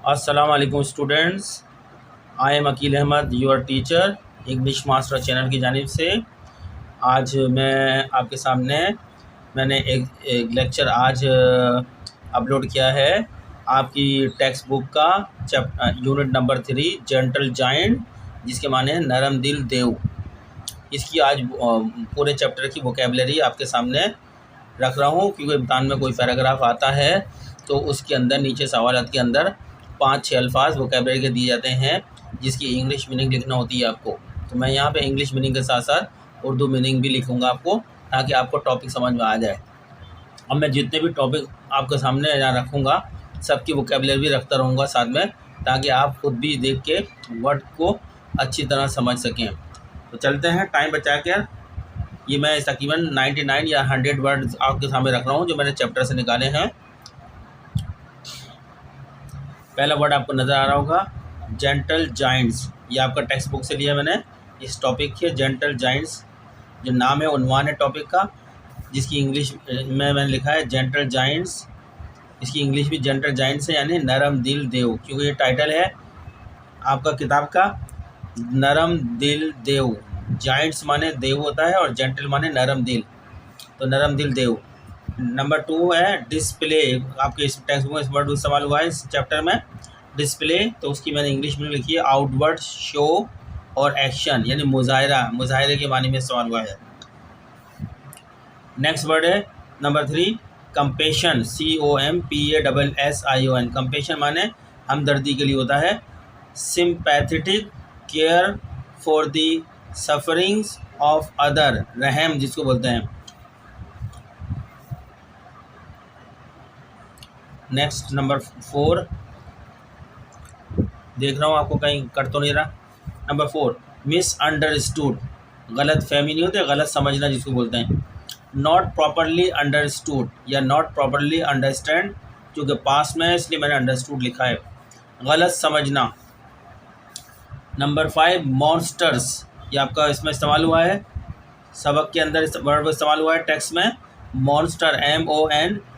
अस्सलाम वालेकुम students. I am Aqeel Ahmad, your teacher, English master channel की जानिब से। आज मैं आपके सामने मैंने एक लेक्चर आज अपलोड किया है आपकी टेक्स्ट बुक का यूनिट नंबर 3 जेंटल जायंट, जिसके माने हैं नरम दिल देव। इसकी आज पूरे चैप्टर की वोकेबलरी आपके सामने रख रहा हूँ, क्योंकि इम्तहान में कोई पैराग्राफ आता है तो उसके अंदर नीचे सवालात के अंदर 5-6 अल्फाज वोकेबलरी के दिए जाते हैं, जिसकी इंग्लिश मीनिंग लिखना होती है आपको। तो मैं यहाँ पे इंग्लिश मीनिंग के साथ साथ उर्दू मीनिंग भी लिखूँगा आपको, ताकि आपको टॉपिक समझ में आ जाए। अब मैं जितने भी टॉपिक आपके सामने यहाँ रखूँगा, सबकी वोकेबलरी भी रखता रहूँगा साथ में, ताकि आप खुद भी देख के वर्ड को अच्छी तरह समझ सकें। तो चलते हैं टाइम बचा कर। ये मैं तकरीबन 99 या 100 वर्ड आपके सामने रख रहा हूँ जो मैंने चैप्टर से निकाले हैं। पहला वर्ड आपको नज़र आ रहा होगा जेंटल जायंट्स। ये आपका टेक्स्ट बुक से लिया मैंने। इस टॉपिक के जेंटल जायंट्स जो नाम है, उन्वान है टॉपिक का, जिसकी इंग्लिश में मैंने लिखा है जेंटल जायंट्स। इसकी इंग्लिश भी जेंटल जायंट्स है, यानी नरम दिल देव, क्योंकि ये टाइटल है आपका किताब का, नरम दिल देव। जायंट्स माने देव होता है और जेंटल माने नरम दिल, तो नरम दिल देव। नंबर 2 है डिस्प्ले। आपके इस टेक्स्ट बुक में इस वर्ड सवाल हुआ है इस चैप्टर में, डिस्प्ले। तो उसकी मैंने इंग्लिश में लिखी है आउटवर्ड शो और एक्शन, यानी मुजाहिरा, मुजाहिरे के मानी में सवाल हुआ है। नेक्स्ट वर्ड है नंबर 3 कंपेशन, COMPASSION। कंपेशन माने हमदर्दी के लिए होता है। Sympathetic care for the sufferings of other, रहम जिसको बोलते हैं। नेक्स्ट नंबर 4, देख रहा हूँ आपको कहीं कट तो नहीं रहा। नंबर 4 मिसअंडरस्टूड, गलत फहमी नहीं होती, गलत समझना जिसको बोलते हैं। नॉट प्रॉपरली अंडरस्टूड या नॉट प्रॉपरली अंडरस्टैंड, क्योंकि पास में है इसलिए मैंने अंडरस्टूड लिखा है, गलत समझना। नंबर 5 मॉन्स्टर्स, ये आपका इसमें इस्तेमाल हुआ है, सबक के अंदर इस वर्ड इस्तेमाल हुआ है टेक्स्ट में। Monster,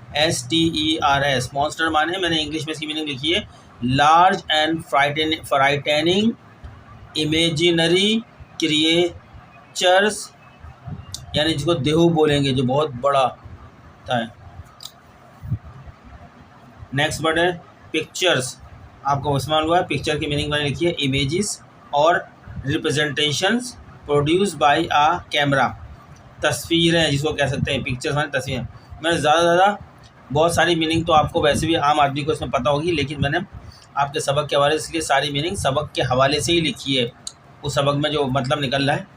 MONSTERS। मॉन्स्टर माने, मैंने इंग्लिश में इसकी मीनिंग लिखी है, लार्ज एंड फ्राइटेनिंग इमेजिनरी क्रिएचर्स, यानी जिसको देहू बोलेंगे, जो बहुत बड़ा होता है। नेक्स्ट वर्ड है पिक्चर्स, आपको इस्तेमाल हुआ है, पिक्चर की मीनिंग मैंने लिखी है इमेजेस और representations produce by a camera. तस्वीरें जिसको कह सकते हैं, पिक्चर्स माने तस्वीरें। मैंने ज़्यादा बहुत सारी मीनिंग तो आपको वैसे भी आम आदमी को इसमें पता होगी, लेकिन मैंने आपके सबक के हवाले से इसलिए सारी मीनिंग सबक के हवाले से ही लिखी है, उस सबक में जो मतलब निकल रहा है।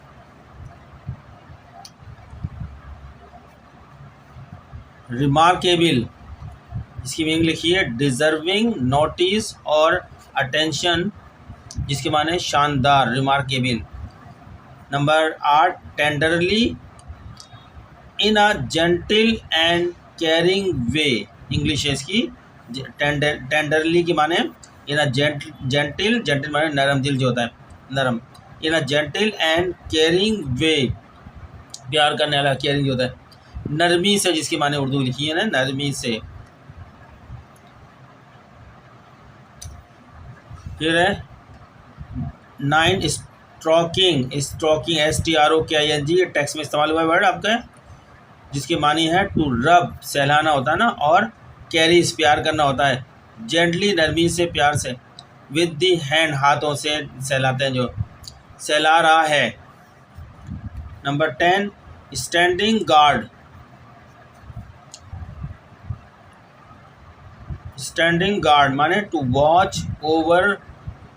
रिमार्केबल, इसकी मीनिंग लिखी है डिज़र्विंग नोटिस और अटेंशन, जिसके माने शानदार, remarkable. Number 8 tenderly, in a gentle and caring way. English है इसकी, टेंडरली की माने इन अ जेंटल माने नरम दिल जो होता है, नरम। इन अ जेंटल एंड केयरिंग वे, प्यार करने वाला, केयरिंग जो होता है। नरमी से, जिसकी माने उर्दू लिखी है ना, नरमी से। फिर है 9 स्ट्रोकिंग, STROKING, ये टेक्स्ट में इस्तेमाल हुआ है वर्ड आपका, जिसके मानी है टू रब, सहलाना होता है ना, और कैरीज, प्यार करना होता है। जेंटली, नरमी से, प्यार से। विद दी हैंड, हाथों से सहलाते हैं, जो सहला रहा है। Number 10 standing guard, standing guard माने to watch over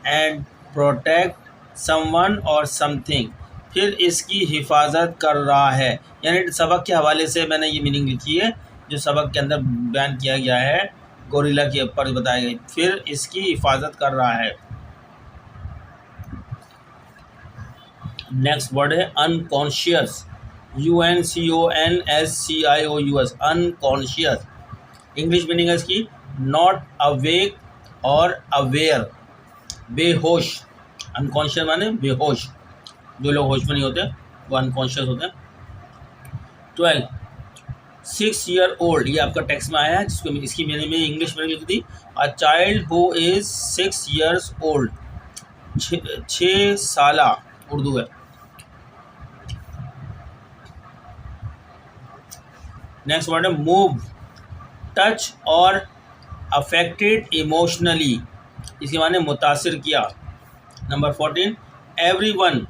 and protect someone और समथिंग, फिर इसकी हिफाजत कर रहा है। यानी सबक के हवाले से मैंने ये मीनिंग लिखी है, जो सबक के अंदर बयान किया गया है, गोरिल्ला के ऊपर बताया गया, फिर इसकी हिफाजत कर रहा है। नेक्स्ट वर्ड है unconscious, UNCONSCIOUS, unconscious. English meaning है इसकी नॉट अवेक और अवेयर, बेहोश। अनकॉन्शियस माने बेहोश, जो लोग होश में नहीं होते वो अनकॉन्शियस होते हैं। 12 6 year old, ये आपका टेक्स्ट में आया है, जिसको इसकी मैंने में इंग्लिश में लिख दी, a child who is 6 years old, 6 साला उर्दू है। नेक्स्ट वर्ड है मूव, टच और अफेक्टेड इमोशनली, इसके माने मुतासिर किया। Number 14 everyone,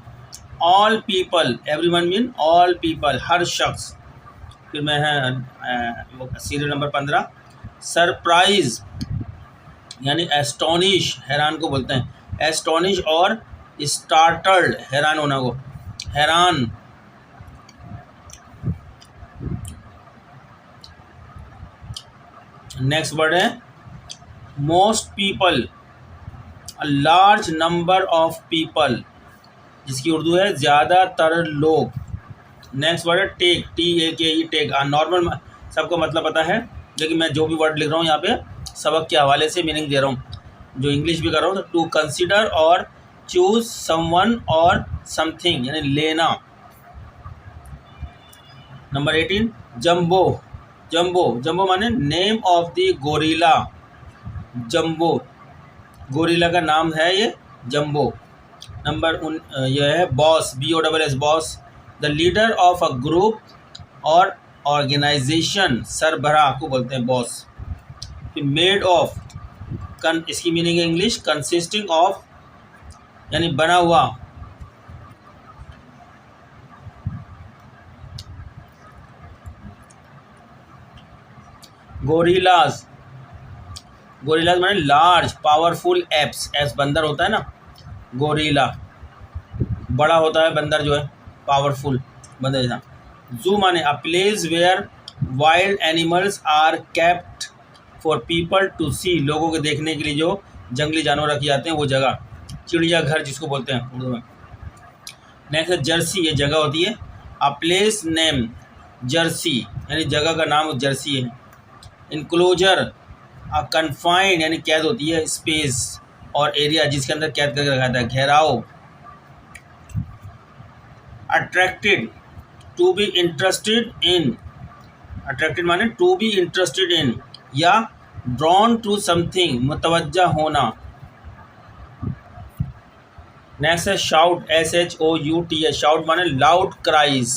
all people, everyone mean all people, हर शख्स। फिर मैं है सीरियल नंबर 15 सरप्राइज यानी एस्टोनिश, हैरान को बोलते हैं, एस्टोनिश और स्टार्टल्ड, हैरान होना को, हैरान। नेक्स्ट वर्ड है most people, a large number of people, जिसकी उर्दू है ज़्यादातर लोग। नेक्स्ट वर्ड है टेक, TAKE, टेक। नॉर्मल सबको मतलब पता है, लेकिन मैं जो भी वर्ड लिख रहा हूँ यहाँ पे सबक के हवाले से मीनिंग दे रहा हूँ, जो इंग्लिश भी कर रहा हूँ। तो टू कंसिडर और चूज समवन और समथिंग, यानी लेना। नंबर 18 जम्बो, जम्बो, जम्बो माने name of the gorilla, jumbo, gorilla का नाम है ये जम्बो। नंबर यह है boss, BOSS, boss, the leader of a group और ऑर्गेनाइजेशन, सरबराह को बोलते हैं बॉस। फिर मेड ऑफ, इसकी मीनिंग है इंग्लिश कंसिस्टिंग ऑफ, यानी बना हुआ। गोरिल्लाज, गोरिल्लाज माने लार्ज पावरफुल एप्स, एप्स बंदर होता है ना, गोरिल्ला बड़ा होता है बंदर जो है, पावरफुल बंदर जैसा। जू माने a place where wild animals are kept for people to see, लोगों के देखने के लिए जो जंगली जानवर रखे जाते हैं वो जगह, चिड़ियाघर जिसको बोलते हैं उर्दू में। नेक्स्ट है जर्सी, ये जगह होती है, अ प्लेस नेम जर्सी, यानी जगह का नाम जर्सी है। इनक्लोजर, अ कन्फाइंड यानी कैद होती है, स्पेस और एरिया जिसके अंदर कैद करके रखा जाता है, घेराव। Attracted, to be interested in, attracted माने टू बी इंटरेस्टेड इन या ड्रॉन टू समथिंग, मुतवज्जा होना। नेक्स्ट है शाउट, SHOUT, शाउट माने लाउड क्राइज,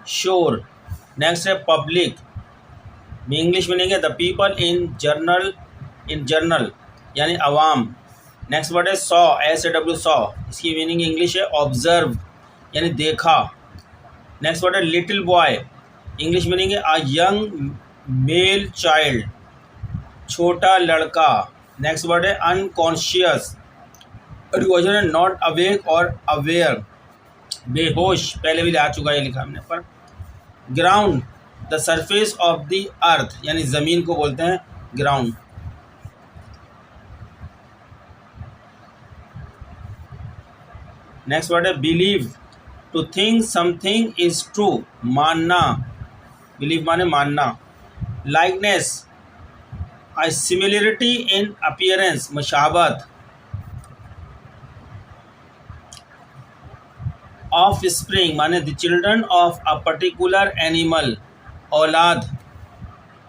शोर। नेक्स्ट है पब्लिक, इंग्लिश मीनिंग है the people in general, in general यानी अवाम। नेक्स्ट वर्ड है सॉ, SAW, सॉ, इसकी मीनिंग इंग्लिश है ऑब्जर्व यानी देखा। नेक्स्ट वर्ड है लिटिल बॉय, इंग्लिश मीनिंग है अ यंग मेल चाइल्ड, छोटा लड़का। नेक्स्ट वर्ड है अनकॉन्शियस, रिवर्जन है नॉट अवेक और अवेयर, बेहोश, पहले भी आ चुका है लिखा हमने पर। Ground, the surface of the earth, यानी ज़मीन को बोलते हैं ग्राउंड। नेक्स्ट वर्ड है believe, to think something is true, मानना, बिलीव माने मानना। Likeness, a similarity in appearance, मुशाबहत। ऑफ स्प्रिंग माने the children of a particular animal, औलाद।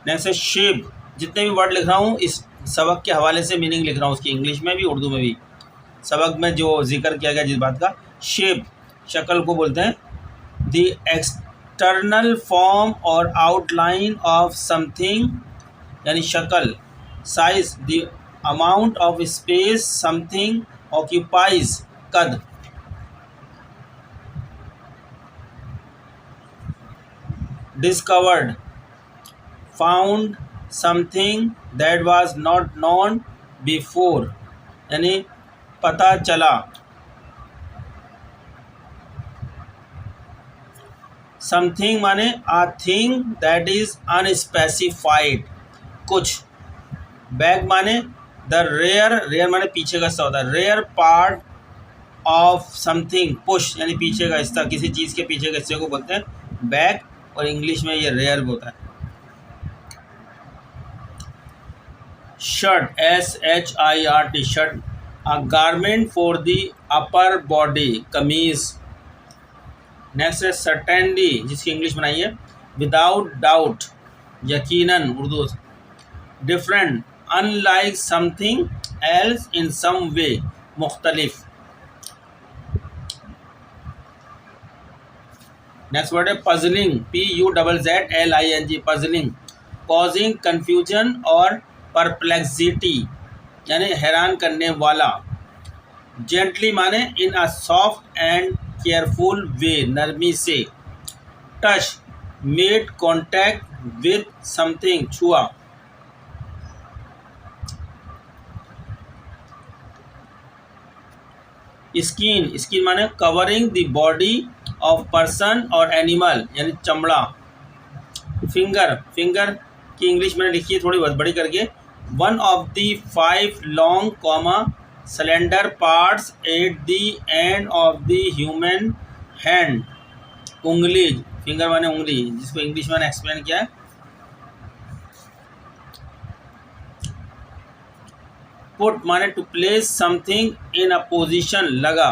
नेक्स्ट है शेप, जितने भी वर्ड लिख रहा हूँ इस सबक के हवाले से मीनिंग लिख रहा हूँ, उसकी इंग्लिश में भी उर्दू में भी। सबक में जो जिक्र किया गया जिस बात का, शेप शक्ल को बोलते हैं, द एक्सटर्नल फॉर्म और आउटलाइन ऑफ समथिंग यानी शक्ल। Size, the amount of space something occupies, कद। Discovered, found something that was not known before, यानी पता चला। समथिंग माने a thing that is unspecified, कुछ। बैक माने द रेयर, रेयर माने पीछे का हिस्सा होता है, रेयर पार्ट ऑफ समथिंग, पुश यानी पीछे का हिस्सा, किसी चीज़ के पीछे के हिस्से को बोलते हैं बैक, और इंग्लिश में ये रेयर होता है। Shirt, SHIRT, shirt, a garment for the upper body, कमीज। नेक्स्ट है सर्टेनिटी, जिसकी इंग्लिश बनाइए विदाउट डाउट, यकीनन Urdu different, unlike something else in some way, मुख्तलिफ। नेक्स्ट वर्ड है puzzling, PUZZLING, puzzling, causing confusion और परप्लेक्सिटी यानी हैरान करने वाला। जेंटली माने in a soft and careful way, नरमी से। Touch, made contact with something, छुआ। स्किन, स्किन माने covering the body of person और एनिमल यानी चमड़ा। फिंगर, फिंगर की इंग्लिश मैंने लिखी है थोड़ी बड़ी करके, one of the 5 long comma cylinder parts at the end of the human hand. उंगली, फिंगर माने उंगली, जिसको इंग्लिश में एक्सप्लेन किया है। पुट माने to place something in a position, लगा।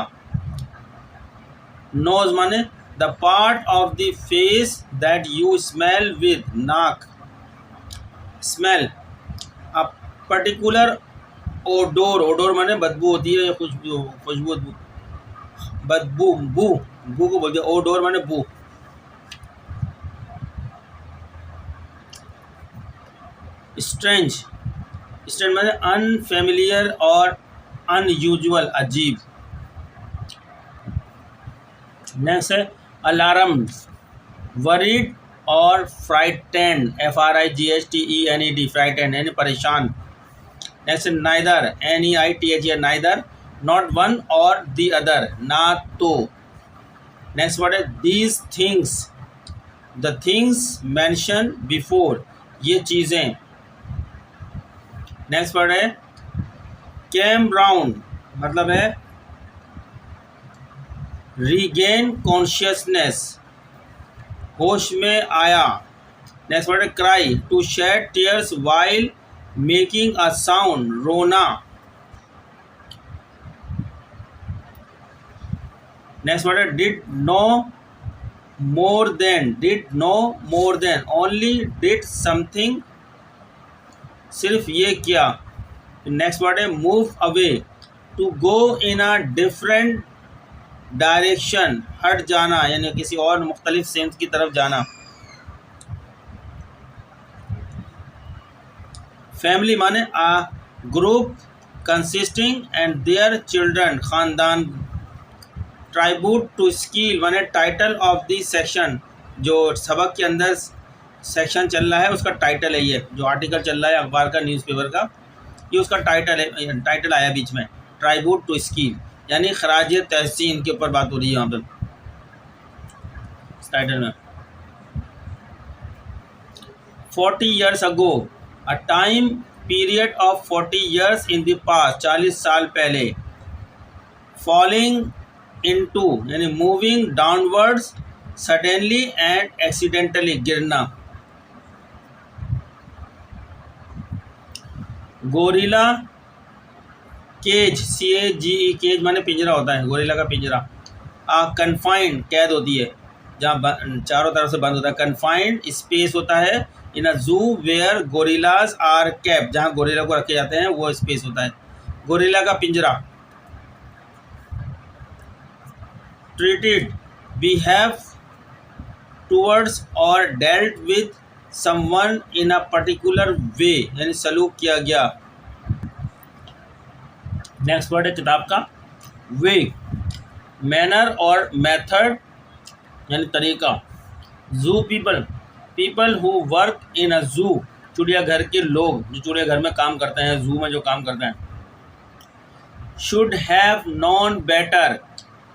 नोज माने the part of the face that you smell with, नाक। Smell, a particular odour, odour माने बदबू होती है या खुशबू, खुशबू, बदबू, बू, बू को बोलते हैं, ओडोर माने बू। स्ट्रेंज, स्ट्रेंज माने अनफेमिलियर और अनयूजुअल, अजीब। नेक्स्ट है अलार्म, वरीड और फ्राइटेंड, FRIGHTENED, फ्राइटेंड यानी परेशान। Next neither, NEITHER, neither, not one और दी अदर, ना तो। नेक्स्ट वर्ड है these things, the things mention before, ये चीज़ें। नेक्स्ट वर्ड है कैम राउंड, मतलब है रीगेन कॉन्शियसनेस, होश में आया। नेक्स्ट वर्ड है cry, to shed tears while making a sound, रोना। नेक्स्ट वर्ड है did no more than, did no more than, only did something, सिर्फ ये किया। नेक्स्ट वर्ड है move away, to go in a different direction, हट जाना यानी किसी और मुख्तलिफ सेंस की तरफ जाना। फैमिली माने a group consisting and their children, खानदान। ट्राइब्यूट टू स्किल माने टाइटल ऑफ द सेक्शन, जो सबक के अंदर सेक्शन चल रहा है उसका टाइटल है, ये जो आर्टिकल चल रहा है अखबार का, न्यूज़पेपर का, ये उसका टाइटल है, टाइटल आया बीच में, ट्राइब्यूट टू स्किल यानी खराज तहसीन के ऊपर बात हो रही है यहाँ पर टाइटल में। 40 years ago, a time period of 40 years in the past, 40 साल पहले। falling into यानी moving downwards suddenly and accidentally, गिरना। गोरिल्ला केज, CAGE, केज माने पिंजरा होता है, गोरिल्ला का पिंजरा। कन्फाइंड, कैद होती है जहाँ चारों तरफ से बंद होता है। कन्फाइंड स्पेस होता है इन अ जू वेयर गोरिल्लाज आर केप्ट, जहाँ गोरिल्ला को रखे जाते हैं वो स्पेस होता है, गोरिल्ला का पिंजरा। ट्रीटेड, बिहेव टूवर्ड्स और dealt with someone in a particular way यानी सलूक किया गया। नेक्स्ट वर्ड है किताब का वे, मैनर और मेथड यानी तरीका। Zoo people, people who work in a zoo, चिड़ियाघर के लोग जो चिड़ियाघर में काम करते हैं, जू में जो काम करते हैं। शुड हैव नॉन बेटर,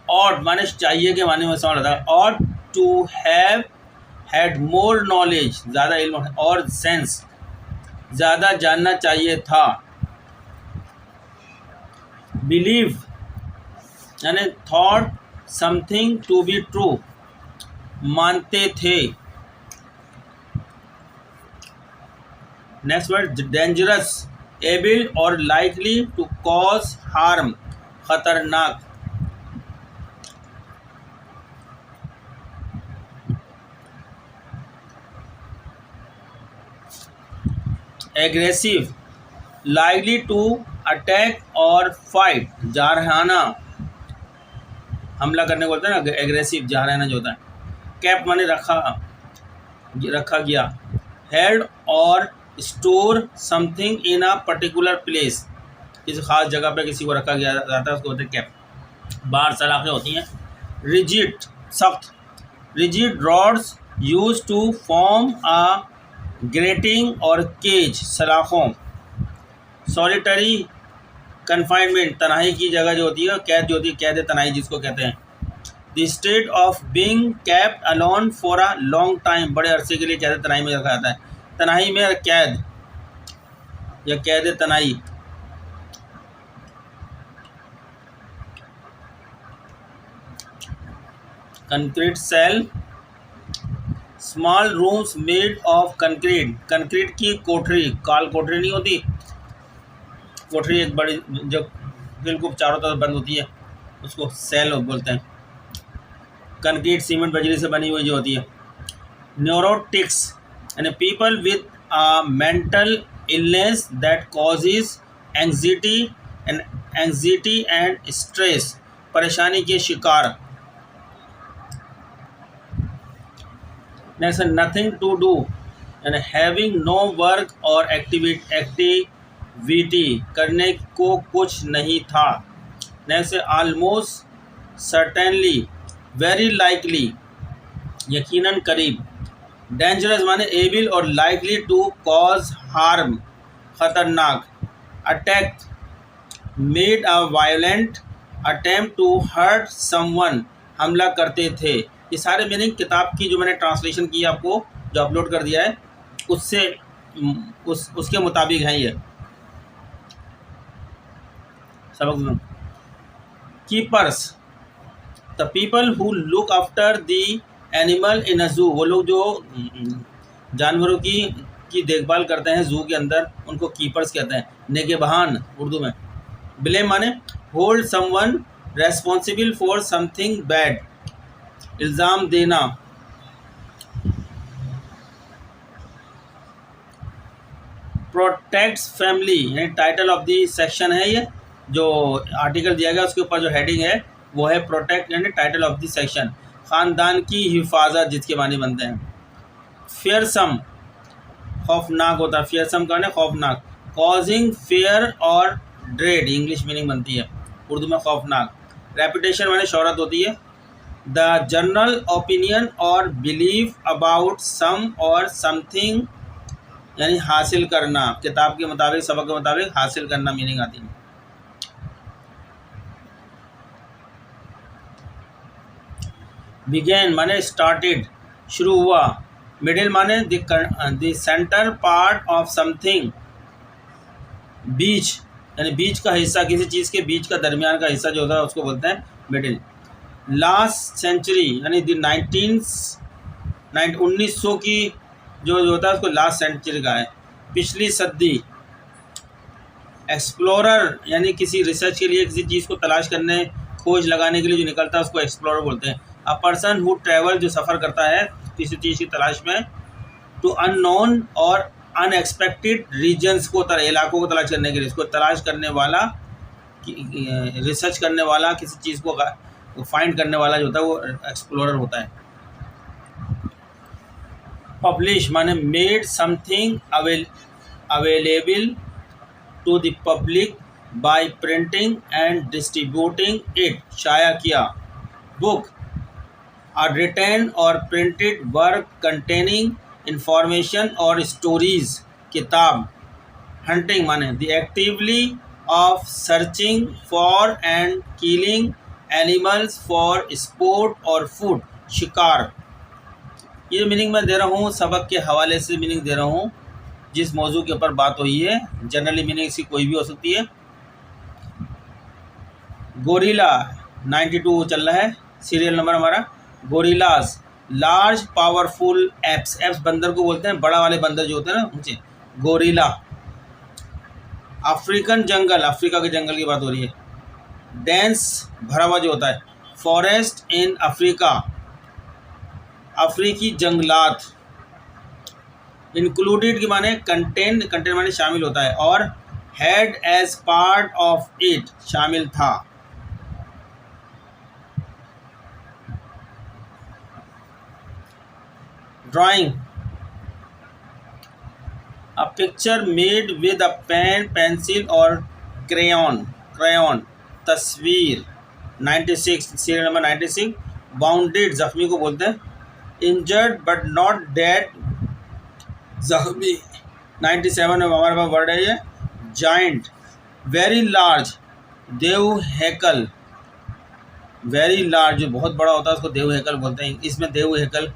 और माने चाहिए के माने में सवाल आता है, और to have had more knowledge, ज़्यादा इल्म, और सेंस, ज़्यादा जानना चाहिए था। बिलीव यानी thought something to be true, मानते थे। नेक्स्ट वर्ड डेंजरस, एबल और लाइकली टू कॉज हार्म, खतरनाक। एग्रेसिव, लाइकली टू अटैक और फाइट, जारहाना, हमला करने को बोलते हैं ना, एग्रेसिव, जारहाना जो होता है। कैप माने रखा गया। हेल्ड और store something in a particular place, किसी खास जगह पे किसी को रखा गया जाता है, उसको बोलते हैं कैप। बाहर सलाखें होती हैं। रिजिड, सख्त। Rigid rods use to form a grating और केज, सलाखों। सॉलिटरी कन्फाइनमेंट, तनाई की जगह जो होती है, कैद जो होती है, कैद तनाई जिसको कहते हैं। The state of being kept alone for a long time, बड़े अरसे के लिए कैद तनाई में रखा जाता है। तनाई में कैद या कैद तनाई। Concrete cell, small rooms made of concrete, concrete की कोठरी, काल कोठरी नहीं होती, कोठरी एक बड़ी जो बिल्कुल चारों तरफ बंद होती है, उसको सेल बोलते हैं। कंक्रीट सीमेंट बजरी से बनी हुई जो होती है। न्यूरोटिक्स यानी people with a mental illness that causes anxiety and stress, परेशानी के शिकार। नेक्स्ट, नथिंग टू डू यानी हैविंग नो वर्क और एक्टिविटी, करने को कुछ नहीं था। Next, almost certainly, very likely, यकीनन करीब। डेंजरस माने एविल और लाइकली टू कॉज हार्म, खतरनाक। Attack, made a violent attempt to hurt someone, हमला करते थे। ये सारे मीनिंग किताब की जो मैंने ट्रांसलेशन की आपको जो अपलोड कर दिया है उससे उसके मुताबिक है ये सबक। Keepers, the people who look after the animal in a zoo, वो लोग जो जानवरों की देखभाल करते हैं जू के अंदर, उनको कीपर्स कहते हैं। निगहबान उर्दू में। ब्लेम माने hold someone responsible for something bad, इल्ज़ाम देना। प्रोटेक्ट्स फैमिली यानी टाइटल ऑफ द सेक्शन है, ये जो आर्टिकल दिया गया उसके ऊपर जो हेडिंग है वो है प्रोटेक्ट यानी टाइटल ऑफ द सेक्शन। ख़ानदान की हिफाजत जिसके मानी बनते हैं। फियरसम, खौफनाक होता है, फियरसम का है खौफनाक। कॉजिंग फेयर और ड्रेड, इंग्लिश मीनिंग बनती है उर्दू में खौफनाक। रेपुटेशन माने शोहरत होती है। द जनरल ओपिनियन और बिलीव अबाउट सम और समथिंग यानी हासिल करना, किताब के मुताबिक, सबक के मुताबिक हासिल करना मीनिंग आती है। बिगेन माने स्टार्टेड, शुरू हुआ। मिडिल माने the centre part of something. बीच यानी बीच का हिस्सा, किसी चीज़ के बीच का दरमियान का हिस्सा जो होता है उसको बोलते हैं मिडिल। लास्ट सेंचुरी यानी द 1900 की जो होता है उसको लास्ट सेंचुरी का है, पिछली सदी। एक्सप्लोरर यानी किसी रिसर्च के लिए, किसी चीज़ को तलाश करने, खोज लगाने के लिए जो निकलता है उसको एक्सप्लोरर बोलते हैं। अ पर्सन हु ट्रैवल, जो सफ़र करता है किसी चीज़ की तलाश में, टू अननोन और अनएक्सपेक्टेड रीजन्स को, इलाकों को तलाश करने के लिए, इसको तलाश करने वाला, रिसर्च करने वाला, किसी चीज़ को फाइंड करने वाला जो होता है वो एक्सप्लोरर होता है। पब्लिश माने made something available to the public by printing and distributing it, शाया किया। बुक, a written और printed work containing information और stories, किताब। hunting माने the actively of searching for and killing animals for sport और food, शिकार। ये meaning मैं दे रहा हूँ सबक के हवाले से, मीनिंग दे रहा हूँ जिस मौजू के ऊपर बात हुई है। जनरली मीनिंग इसकी कोई भी हो सकती है। गोरिल्ला 92 चल रहा है सीरियल नंबर हमारा। Gorillas, large powerful apps, apps बंदर को बोलते हैं, बड़ा वाले बंदर जो होते हैं ना उनसे गोरिल्ला। अफ्रीकन जंगल, अफ्रीका के जंगल की बात हो रही है। डेंस, भरा हुआ जो होता है। फॉरेस्ट इन अफ्रीका, अफ्रीकी जंगलात। इंक्लूडेड के माने कंटेन माने शामिल होता है, और had as part of it शामिल था। Drawing, a picture made with a pen, pencil और क्रेयॉन। तस्वीर 96, सीरियल नंबर 96। बाउंडेड, जख्मी को बोलते हैं। इंजर्ड बट नॉट डेड, जख्मी 97 में हमारे पास वर्ड है ये। जाइंट, वेरी लार्ज, देव हैकल, वेरी लार्ज जो बहुत बड़ा होता है उसको देव हैकल बोलते हैं। इसमें देव हैकल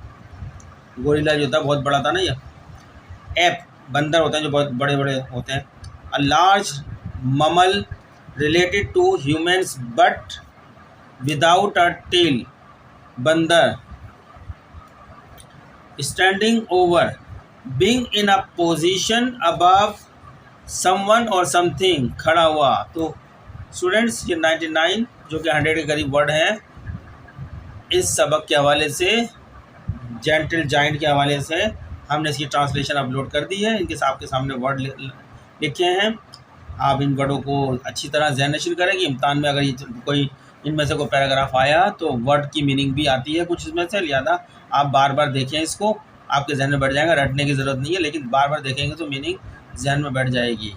गोरिल्ला जो होता है बहुत बड़ा था ना ये। एप, बंदर होते हैं जो बहुत बड़े बड़े होते हैं। A large mammal related to humans but without a tail, बंदर। Standing over, being in a position above someone और समथिंग, खड़ा हुआ। तो स्टूडेंट्स ये 99 जो कि 100 के करीब वर्ड हैं, इस सबक के हवाले से, जेंटल जाइंट के हवाले से हमने इसकी ट्रांसलेशन अपलोड कर दी है। इनके आपके सामने वर्ड लिखे हैं। आप इन वर्डों को अच्छी तरह ज़हन नशीर करें कि इम्तहान में अगर ये कोई इनमें से कोई पैराग्राफ आया तो वर्ड की मीनिंग भी आती है कुछ इसमें से, लिहाजा आप बार बार देखें इसको, आपके जहन में बैठ जाएगा। रटने की ज़रूरत नहीं है, लेकिन बार बार देखेंगे तो मीनिंग जहन में बैठ जाएगी।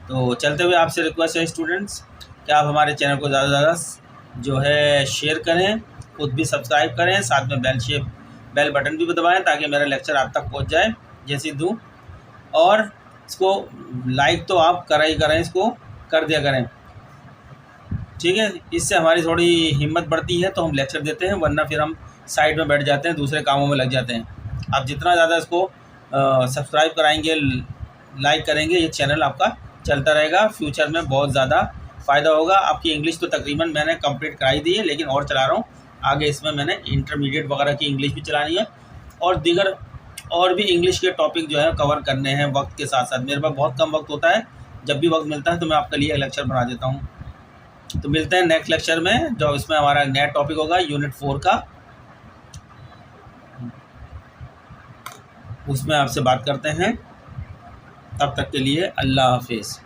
तो चलते हुए आपसे रिक्वेस्ट है स्टूडेंट्स कि आप हमारे चैनल को ज़्यादा से ज़्यादा जो है शेयर करें, खुद भी सब्सक्राइब करें, साथ में बेल बटन भी दबाएं ताकि मेरा लेक्चर आप तक पहुंच जाए जैसे दूँ। और इसको लाइक तो आप करें, इसको कर दिया करें, ठीक है। इससे हमारी थोड़ी हिम्मत बढ़ती है तो हम लेक्चर देते हैं, वरना फिर हम साइड में बैठ जाते हैं, दूसरे कामों में लग जाते हैं। आप जितना ज़्यादा इसको सब्सक्राइब कराएंगे, लाइक करेंगे, ये चैनल आपका चलता रहेगा। फ्यूचर में बहुत ज़्यादा फ़ायदा होगा। आपकी इंग्लिश तो तकरीबन मैंने कंप्लीट कराई दी है, लेकिन और चला रहा हूँ आगे। इसमें मैंने इंटरमीडिएट वगैरह की इंग्लिश भी चलानी है, और दीगर और भी इंग्लिश के टॉपिक जो है कवर करने हैं वक्त के साथ साथ। मेरे पास बहुत कम वक्त होता है, जब भी वक्त मिलता है तो मैं आपके लिए लेक्चर बना देता हूँ। तो मिलते हैं नेक्स्ट लेक्चर में, जो इसमें हमारा नया टॉपिक होगा यूनिट 4 का। उसमें आपसे बात करते हैं। तब तक के लिए अल्लाह हाफिज़।